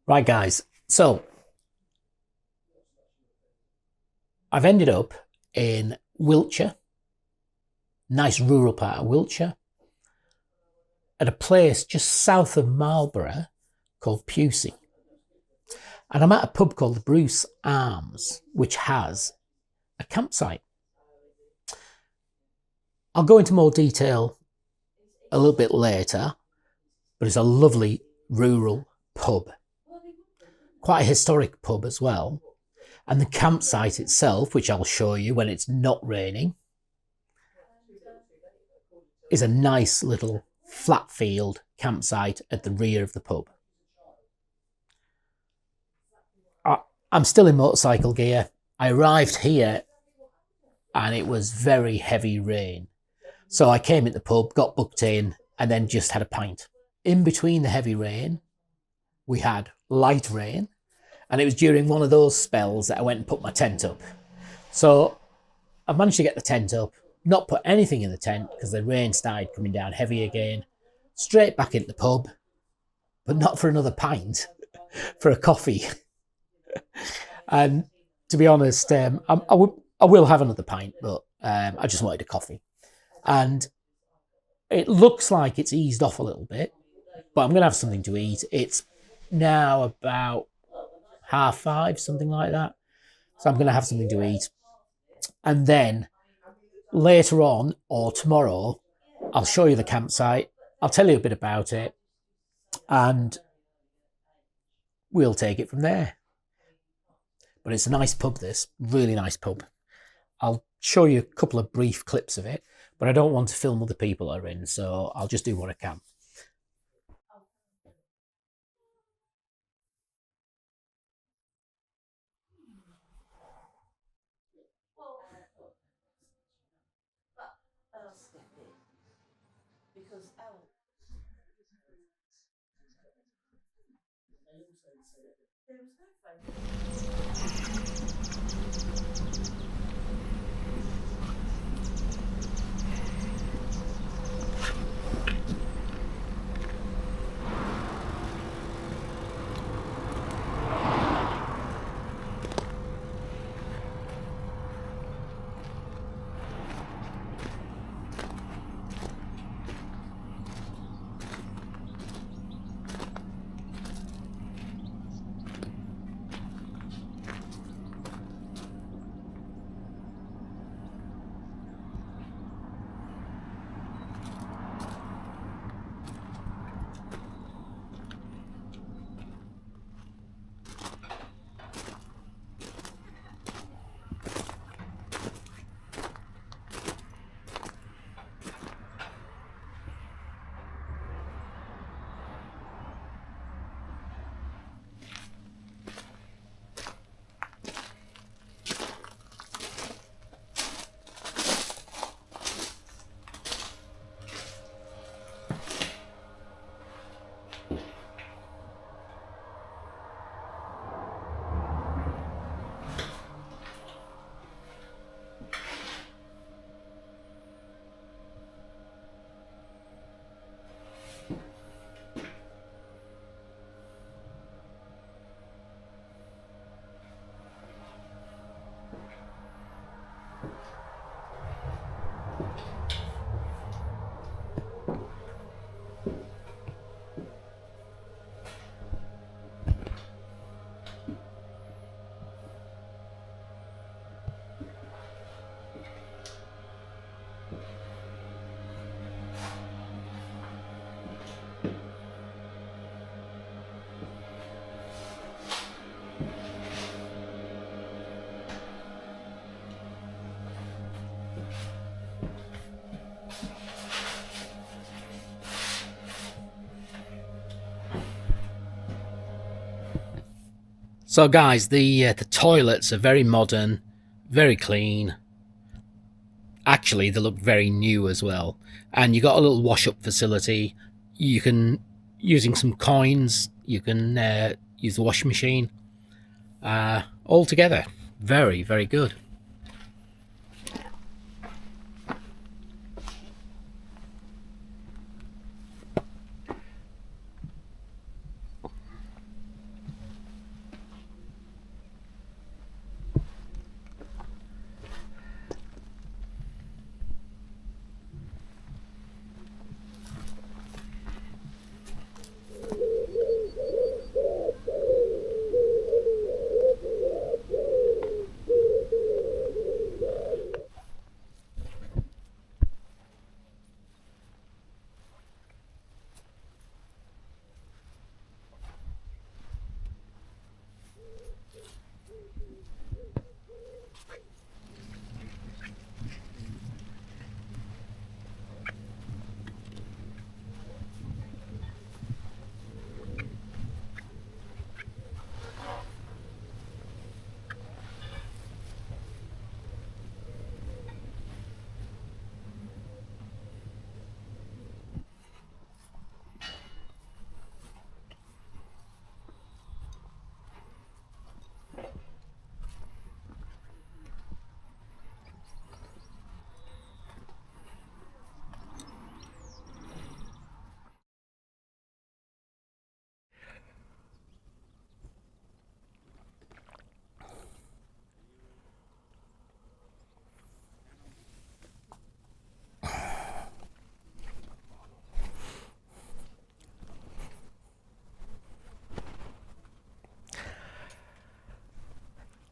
Right, guys, so I've ended up in Wiltshire, nice rural part of Wiltshire, at a place just south of Marlborough called Pusey. And I'm at a pub called the Bruce Arms, which has a campsite. I'll go into more detail a little bit later, but it's a lovely rural pub. Quite a historic pub as well. And the campsite itself, which I'll show you when it's not raining, is a nice little flat field campsite at the rear of the pub. I'm still in motorcycle gear. I arrived here and it was very heavy rain. So I came at the pub, got booked in, and then just had a pint. In between the heavy rain, we had light rain, and it was during one of those spells that I went and put my tent up. So I've managed to get the tent up, not put anything in the tent because the rain started coming down heavy again. Straight back into the pub, but not for another pint, for a coffee. And to be honest, I will have another pint, but I just wanted a coffee. And it looks like it's eased off a little bit, but I'm going to have something to eat. It's now about 5:30, something like that. So I'm going to have something to eat. And then later on, or tomorrow, I'll show you the campsite. I'll tell you a bit about it. And we'll take it from there. But it's a nice pub, this. Really nice pub. I'll show you a couple of brief clips of it, but I don't want to film other people that are in, so I'll just do what I can. So guys, the toilets are very modern, very clean. Actually, they look very new as well. And you got a little wash-up facility. You can, using some coins, you can use the washing machine. All together, very, very good.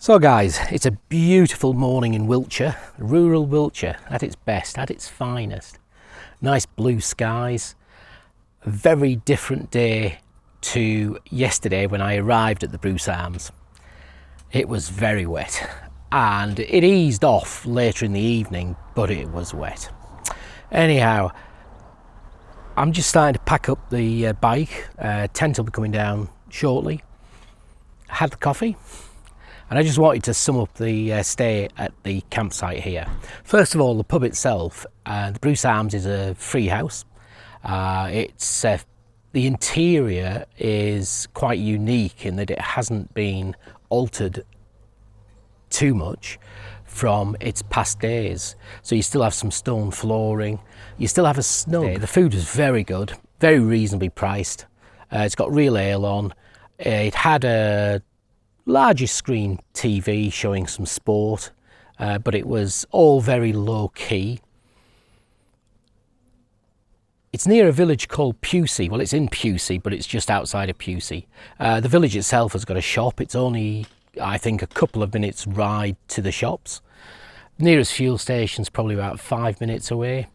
So guys, it's a beautiful morning in Wiltshire, rural Wiltshire at its best, at its finest. Nice blue skies, a very different day to yesterday when I arrived at the Bruce Arms. It was very wet and it eased off later in the evening, but it was wet. Anyhow, I'm just starting to pack up the bike, tent will be coming down shortly. Had the coffee. And I just wanted to sum up the stay at the campsite here. First of all, the pub itself, the Bruce Arms is a free house. The interior is quite unique in that it hasn't been altered too much from its past days. So you still have some stone flooring, you still have a snug. The food was very good, very reasonably priced. It's got real ale on. It had a largest screen TV showing some sport, but it was all very low key. It's near a village called Pusey. Well, it's in Pusey, but it's just outside of Pusey. The village itself has got a shop. It's only, I think, a couple of minutes ride to the shops. Nearest fuel station's probably about 5 minutes away.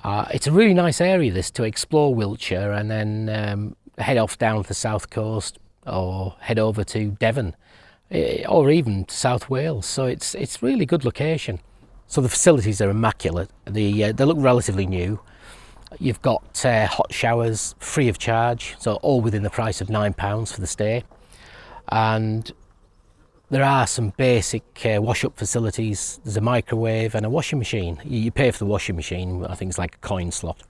It's a really nice area, this, to explore Wiltshire and then head off down to the south coast, or head over to Devon, or even to South Wales. So it's really good location. So the facilities are immaculate. They look relatively new. You've got hot showers free of charge, so all within the price of £9 for the stay. And there are some basic wash-up facilities. There's a microwave and a washing machine. You pay for the washing machine. I think it's like a coin slot.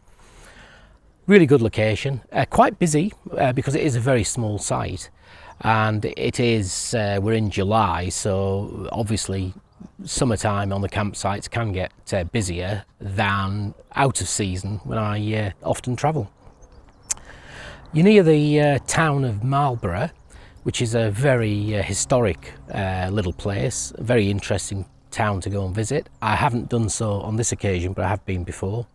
Really good location, quite busy because it is a very small site, and it is, we're in July, so obviously summertime on the campsites can get busier than out of season when I often travel. You're near the town of Marlborough, which is a very historic little place, a very interesting town to go and visit. I haven't done so on this occasion, but I have been before.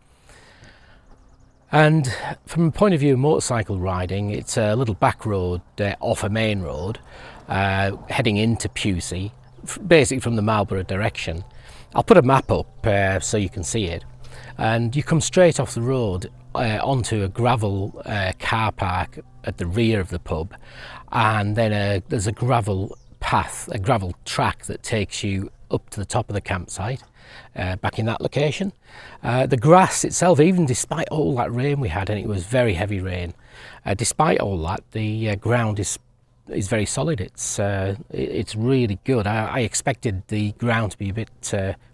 And from a point of view of motorcycle riding, it's a little back road off a main road heading into Pusey, basically from the Marlborough direction. I'll put a map up so you can see it. And you come straight off the road onto a gravel car park at the rear of the pub, and then there's a gravel path, a gravel track that takes you up to the top of the campsite. Back in that location. The grass itself, even despite all that rain we had, and it was very heavy rain, despite all that, the ground is very solid. It's really good. I expected the ground to be a bit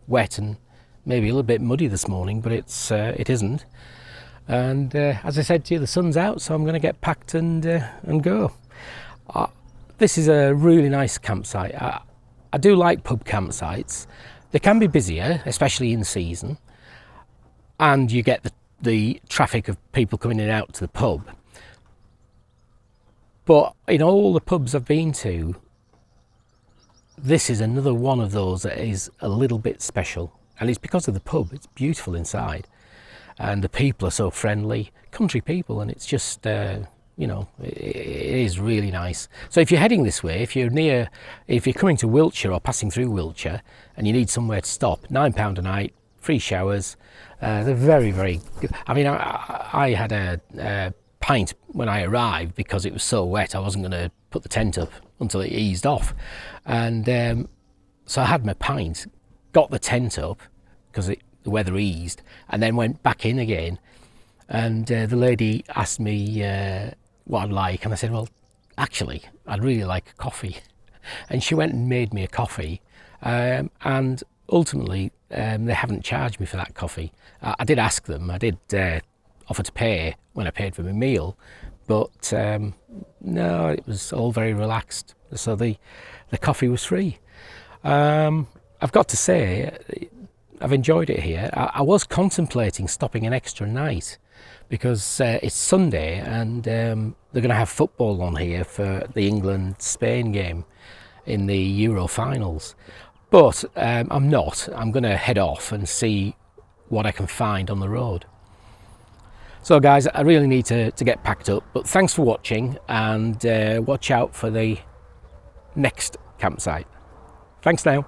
wet and maybe a little bit muddy this morning, but it isn't. And as I said to you, the sun's out, so I'm going to get packed and go. This is a really nice campsite. I do like pub campsites. They can be busier, especially in season, and you get the traffic of people coming in and out to the pub. But in all the pubs I've been to, this is another one of those that is a little bit special. And it's because of the pub. It's beautiful inside. And the people are so friendly, country people, and it's just, you know, it is really nice. So if you're heading this way, if you're coming to Wiltshire or passing through Wiltshire and you need somewhere to stop, £9 a night, free showers, they're very, very good. I mean, I had a pint when I arrived because it was so wet I wasn't going to put the tent up until it eased off. And so I had my pint, got the tent up because the weather eased, and then went back in again. And the lady asked me what I'd like, and I said, well, actually, I'd really like a coffee. And she went and made me a coffee, and ultimately they haven't charged me for that coffee. I did ask them, I did offer to pay when I paid for my meal, but no, it was all very relaxed, so the coffee was free. I've got to say, I've enjoyed it here. I was contemplating stopping an extra night, because it's Sunday and they're going to have football on here for the England-Spain game in the Euro finals. But I'm not. I'm going to head off and see what I can find on the road. So guys, I really need to get packed up, but thanks for watching, and watch out for the next campsite. Thanks now.